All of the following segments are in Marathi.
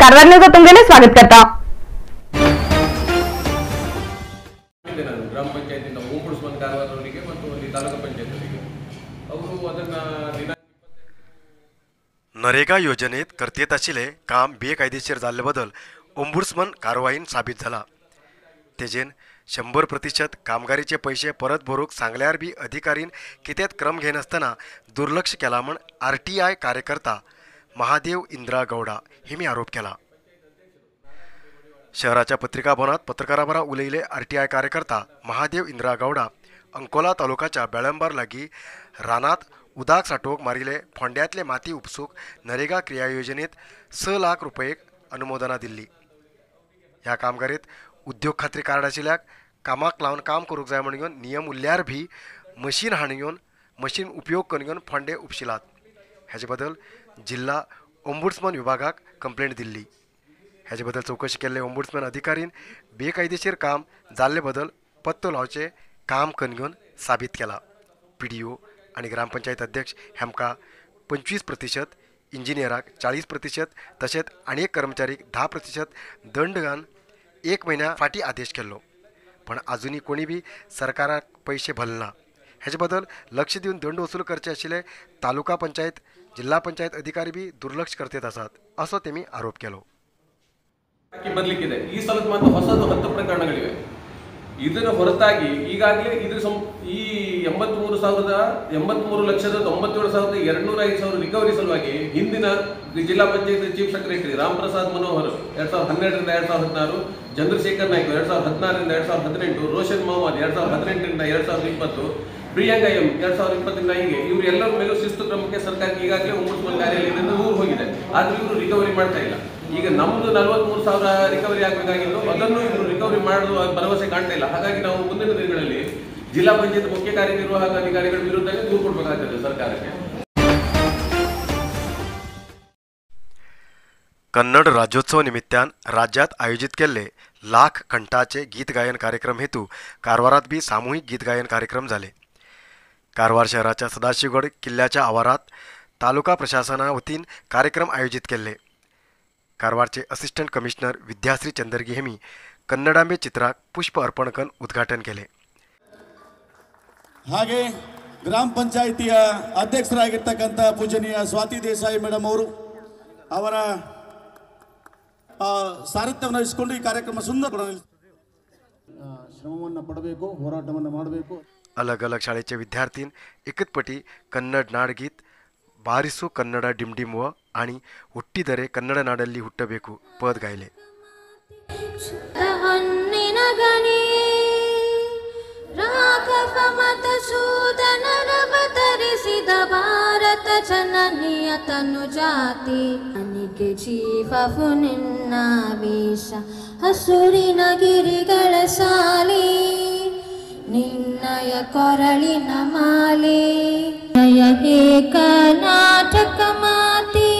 कारवार न्यूज तुमगेले स्वागत करता ಗ್ರಾಮ ಪಂಚಾಯತಿಯಿಂದ ಓಂಬುಡ್ಸ್ಮನ್ कारवारವರಿಗೆ ಮತ್ತು ಅಲ್ಲಿ ತಾಲೂಕು ಪಂಚಾಯತಿಗೆ ಅವರು ಅದನ್ನ नरेगा योजनेत करतेत आशिल्ले काम बेकायदेशीर जाल्ले बदल ओंबुड्समन कारवाईन साबीत जाला। तेजेन 100% कामगारीचे पैसे परत भरूक सांगल्यार बी अधिकारीन कितेंच क्रम घेनासतना दुर्लक्ष केला म्हण RTI कार्यकर्ता महादेव इंद्रा गौडा हेमी आरोप केला। शहराच्या पत्रिका भवनात पत्रकारा बरोबर उलयले RTI कार्यकर्ता महादेव इंद्रा गौडा अंकोला तालुक्याच्या बेळंबार लागीं रानात उदक साठोवंक मारिल्ले फोंड्यांतले माती उपसूक नरेगा क्रिया योजनेत 6 लाख रुपये अनुमोदना दिल्ली। ह्या कामगारीत उद्योग खात्री कार्ड आशिल्ल्याक कामाक लावन काम करूंक जाय म्हण घेवन नियम उरल्यार भी मशीन हाडून घेवन मशीन उपयोग करून घेवन फोंडे उपशिलात। हेजे बदल जिल्हा ओंबुड्समन विभागाक कंप्लेंट दिल्ली। हेजे बदल चौकशी केल्ले ओंबुड्समन अधिकारीन बेकायदेशीर काम जाल्ले बदल पत्तो लावचे काम करून घेवन साबीत केला। PDO आणि ग्रामपंचायत अध्यक्ष हेमका 25%, इंजिनियराक 40%, तशेंच आनी एक कर्मचारीक 10% दंड घालून 1 म्हयन्या फाटी आदेश केल्लो, पण अजूनही कोणी बी सरकाराक पैसे भरले ना। हेजे बदल लक्ष दिवन दंड वसूल करचे आशिल्ले तालुका पंचायत जिल्हा पंचायत अधिकारी बी दुर्लक्ष करतेत आसात असो तेमी आरोप केलो। ಬದಲಿಕ್ಕಿದೆ ಈ ಸಲದ ಮಾತ್ರ ಹೊಸದು 10 ಪ್ರಕರಣಗಳಿವೆ। ಇದರ ಹೊರತಾಗಿ ಈಗಾಗಲೇ ಇದರ ಈ 83,97,205 ರಿಕವರಿ ಸಲುವಾಗಿ ಹಿಂದಿನ ಜಿಲ್ಲಾ ಪಂಚಾಯತ್ ಚೀಫ್ ಸೆಕ್ರೆಟರಿ ರಾಮ್ ಪ್ರಸಾದ್ ಮನೋಹರ್ 2012ರಿಂದ 2016, ಚಂದ್ರಶೇಖರ್ ನಾಯ್ಕ 2016ರಿಂದ 2018, ರೋಷನ್ ಮೊಹಮ್ಮದ್ 2018ರಿಂದ 2020, ಪ್ರಿಯಾಂಕಾ ಎಂ 2020ರಿಂದ ಹೀಗೆ ಇವರೆಲ್ಲರ ಮೇಲೂ ಶಿಸ್ತು ಕ್ರಮಕ್ಕೆ ಸರ್ಕಾರಕ್ಕೆ ಈಗಾಗಲೇ ಓಂಬುಡ್ಸ್ಮನ್ ಕಾರ್ಯಾಲಯದಿಂದ ದೂರು ಹೋಗಿದೆ। ಆದರೆ ಇವರು ರಿಕವರಿ ಮಾಡ್ತಾ ಇಲ್ಲ। ಈಗ ನಮ್ಮದು 43,000 ರಿಕವರಿ ಆಗಬೇಕಾಗಿದ್ದು ಅದನ್ನು ಇವರು ರಿಕವರಿ ಮಾಡುವ ಭರವಸೆ ಕಾಣ್ತಾ ಇಲ್ಲ। ಹಾಗಾಗಿ ನಾವು ಮುಂದಿನ ದಿನಗಳಲ್ಲಿ ಜಿಲ್ಲಾ ಪಂಚಾಯತ್ ಮುಖ್ಯ ಕಾರ್ಯನಿರ್ವಾಹಕ अधिकारिಗಳ ವಿರುದ್ಧ ದೂರು ಕೊಡಬೇಕಾಗುತ್ತದೆ ಸರ್ಕಾರಕ್ಕೆ। कन्नड राज्योत्सव निमित्तान राज्यात आयोजित केल्ले लाख कंठाचे गीत गायन कार्यक्रम हेतू कारवारात बी सामूहिक गीत गायन कार्यक्रम झाले। कारवार शहराच्या सदाशिवगड किल्ल्याच्या आवारात तालुका प्रशासना वतीन कार्यक्रम आयोजित केले। कारवारचे असिस्टंट कमिशनर विद्याश्री चंदरगी हेमी कन्नडांबे चित्राक पुष्प अर्पण करून उद्घाटन केले। ಹಾಗೆ ಗ್ರಾಮ ಪಂಚಾಯಿತಿಯ ಅಧ್ಯಕ್ಷರಾಗಿರ್ತಕ್ಕಂಥ ಪೂಜನೀಯ ಸ್ವಾತಿ ದೇಸಾಯಿ ಮೇಡಮ್ ಅವರು ಅವರ ಸಾರಥ್ಯವನ್ನು ವಹಿಸಿಕೊಂಡು ಈ ಕಾರ್ಯಕ್ರಮ ಸುಂದರ ಶ್ರಮವನ್ನು ಪಡಬೇಕು, ಹೋರಾಟವನ್ನು ಮಾಡಬೇಕು। अलग अलग शाळेचे विद्यार्थी एकतपटी कन्नड नाडगीत ಬಾರಿಸು ಕನ್ನಡ ಡಿಮ್ಡಿಮುವ आणि ಹುಟ್ಟಿದರೆ ಕನ್ನಡ ನಾಡಲ್ಲಿ ಹುಟ್ಟಬೇಕು ಪದ गायले। ಭಾರತ ಜನನಿಯ ತನು ಜಾತಿ ಅನಿಗೆ ಜೀವವು ನಿನ್ನ ವೇಷ ಹಸುರಿನ ಗಿರಿಗಳ ಸಾಲಿ ನಿನ್ನಯ ಕೊರಳಿನ ಮಾಲೆ ನಯ ಏಕ ನಾಟಕ ಮಾತಿ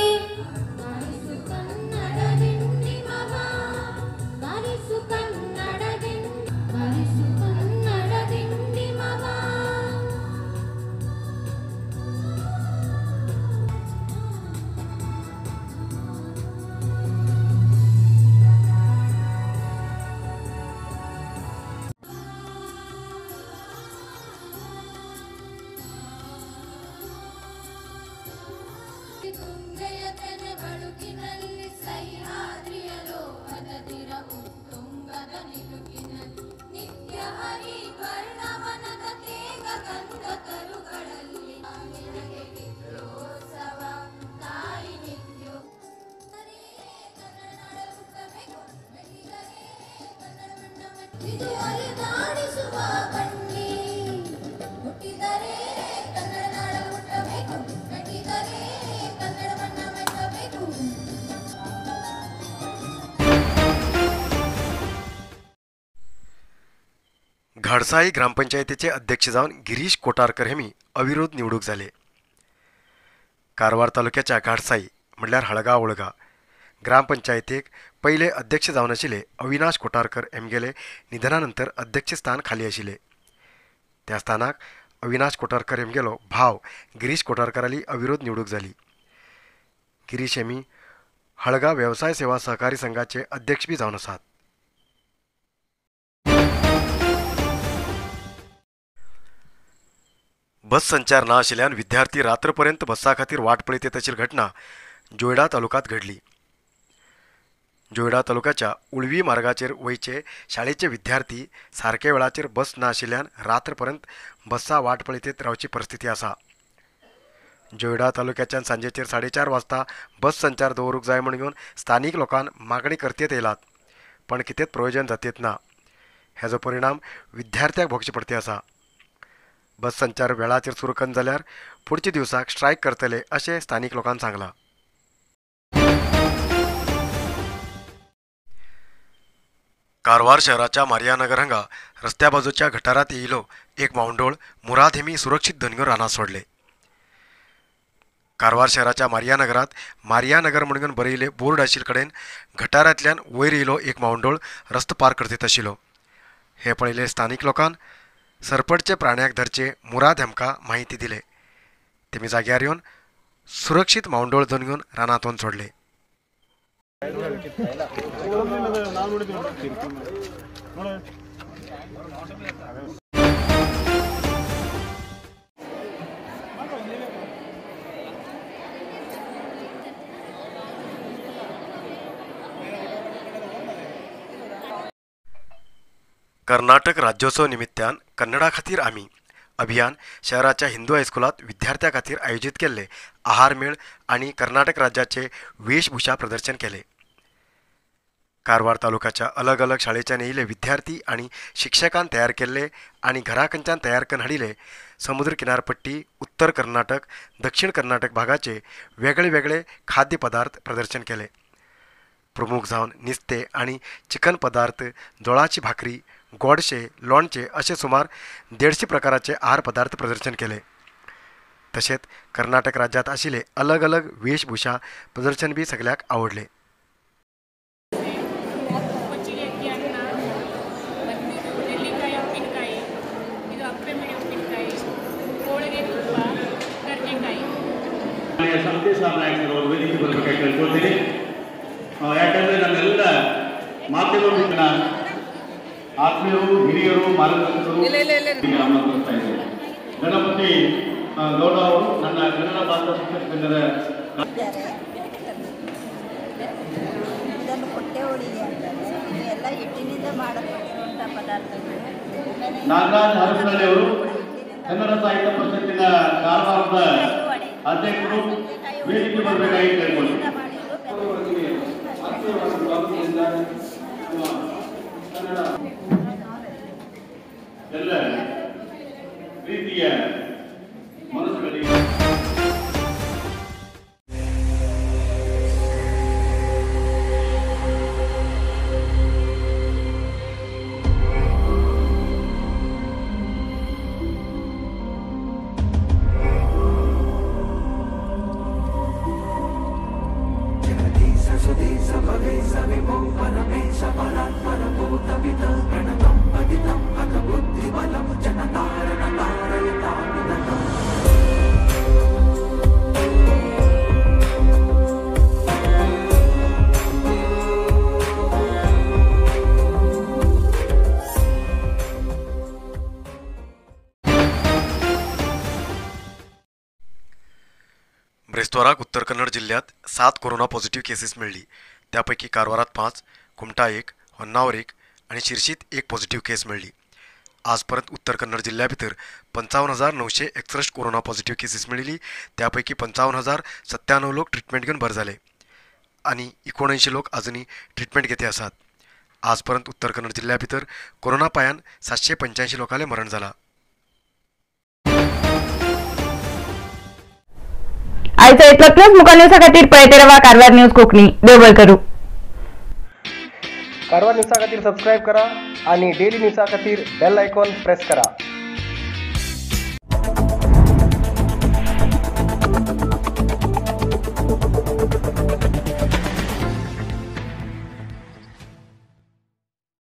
घाडसाई ग्रामपंचायतीचे अध्यक्ष जाऊन गिरीश कोटारकर हेमी अविरोध निवडूक झाले। कारवार तालुक्याच्या घाडसाई म्हणल्यार हळगा वळगा ग्रामपंचायतीक पहिले अध्यक्ष जावन आशिल्ले अविनाश कोटारकर हेमगेले निधनानंतर अध्यक्ष स्थान खाली आशिल्ले। त्या स्थानाक अविनाश कोटारकर हेमगेलो भाव गिरीश कोटारकराली अविरोध निवडूक जाली। गिरीश हेमी हळगा व्यवसाय सेवा सहकारी संघाचे अध्यक्ष बी जावन आसात. बस संचार ना आशिल्ल्यान विद्यार्थी रात्रपर्यंत बसा खातीर वाट पळयत येत अशी घटना जोयडा तालुक्यांत घडली. जोयडा तालुक्याच्या उळवी मार्गाचेर वयचे शाळेचे विद्यार्थी सारके वेळाचेर बस ना आशिल्ल्यान रात्रपर्यंत बसा वाट पळयत येत रावची परिस्थिती आसा. जोयडा तालुक्याच्यान सांजेचेर 4:30 वाजता बस संचार दवरूंक जाय म्हूण घेवन स्थानीक लोकांन मागणी करतेत येयलात, पण कितेंच प्रयोजन जातयेत ना. हेजो परिणाम विद्यार्थ्यांक भोगचे पडटे आसा. बस संचार वेळाचेर सुरू कन्न जाल्यार पुढच्या दिवसाक स्ट्रायक करतले अशें स्थानीक लोकांनी सांगलां. कारवार शहराच्या मारियानगर हांगा रस्त्या बाजूच्या गटारात येयलो एक मावंडोळ मुराद हेमी सुरक्षीत धन घेवन रानांत सोडले. कारवार शहराच्या मारियानगरात मारियानगर म्हणून बरयले बोर्ड आशिल्ले कडेन गटारांतल्यान वयर येयलो एक मावंडोळ रस्तो पार करतीत आशिल्लो. हे पळयले स्थानीक लोकांन सरपटचे प्राण्याक धरचे मुराद हेमकां माहिती दिले. तेमी जाग्यार येवन सुरक्षीत मावंडोळ धन घेवन रानांत वचून सोडले. कर्नाटक राज्योत्सव निमित्तान कन्नडा खातीर आमी अभियान शहराच्या हिंदू हायस्कुलात विद्यार्थ्यां खातीर आयोजीत केल्ले आहार मेळ आनी कर्नाटक राज्याचे वेशभूषा प्रदर्शन केले. कारवार तालुक्याच्या अलग अलग शाळेच्यान येयले विद्यार्थी आनी शिक्षकान तयार केल्ले आनी घरा कडच्यान तयार करून हाडिल्ले समुद्र किनारपट्टी, उत्तर कर्नाटक, दक्षिण कर्नाटक भागाचे वेगळे वेगळे खाद्य पदार्थ प्रदर्शन केले. प्रमुख जावन नुस्तें आनी चिकन पदार्थ, जोळाची भाकरी, गोडशे, लोणचे असे सुमार 150 प्रकाराचे आहार पदार्थ प्रदर्शन केले. तशेंच कर्नाटक राज्यात आशिल्ले अलग अलग वेशभूषा प्रदर्शन बी सगळ्याक आवडले. ಯಾಕಂದರೆ ನಮ್ಮೆಲ್ಲ ಮಾಧ್ಯಮ ಮಿತ್ರರ ಆತ್ಮೀಯರು, ಹಿರಿಯರು, ಮಾರ್ಗದರ್ಶಕರು ಆಮಂತ್ರಿಸ್ತಾ ಇದ್ದಾರೆ. ಗಣಪತಿ ಗೌಡ ಅವರು ನನ್ನ ಕನ್ನಡ ಭಾಷಾ ಶಿಕ್ಷಕ ಸಂಘದ ಇದನ್ನು ಹೊಟ್ಟೆ ಹೊಡಿಗೆ ಅಂತಾರೆ. ಇವೆಲ್ಲ ಹಿಟ್ಟಿನಿಂದ ಮಾಡಲ್ಪಟ್ಟಿರುವಂಥ ಪದಾರ್ಥಗಳು. ನಾಗರಾಜ್ ಹರಸನಹಳ್ಳಿ ಅವರು ಕನ್ನಡ ಸಾಹಿತ್ಯ ಪರಿಷತ್ತಿನ ಕಾರವಾರದ ಅಧ್ಯಕ್ಷರು ವೇದಿಕೆ ಬರಬೇಕಾಗಿ ಕೇಳಿಕೊಳ್ಳಿ. ಎಲ್ಲ ರೀತಿಯ ಮನಸ್ಸುಗಳಿಗೆ ब्रेस्ताराक उत्तर कन्नड जिल्ह्यात 7 कोरोना पॉझिटिव्ह केसेस मिळली. त्यापैकी कारवारात 5, कुमटा 1, होन्नावर 1 आणि शिर्शीत 1 पॉझिटिव्ह केस मिळली. आजपर्यंत उत्तर कन्नड जिल्ह्या भितर 55,961 कोरोना पॉझिटिव्ह केसेस मिळिली. त्यापैकी 55,097 लोक ट्रीटमेंट घेऊन बरे झाले आणि 79 लोक अजूनही ट्रीटमेंट घेते आसात. आजपर्यंत उत्तर कन्नड जिल्ह्या भितर कोरोना पायान 785 लोकांले मरण झाला. आयचो इतलोच मुखार न्यूजा खातीर पळयत रावा कारवार न्यूज कोंकणी. देव बरें करूं. कारवार न्यूजा खातीर सबस्क्राईब करा आणि डेली न्यूजा खातीर बेल आयकॉन प्रेस करा.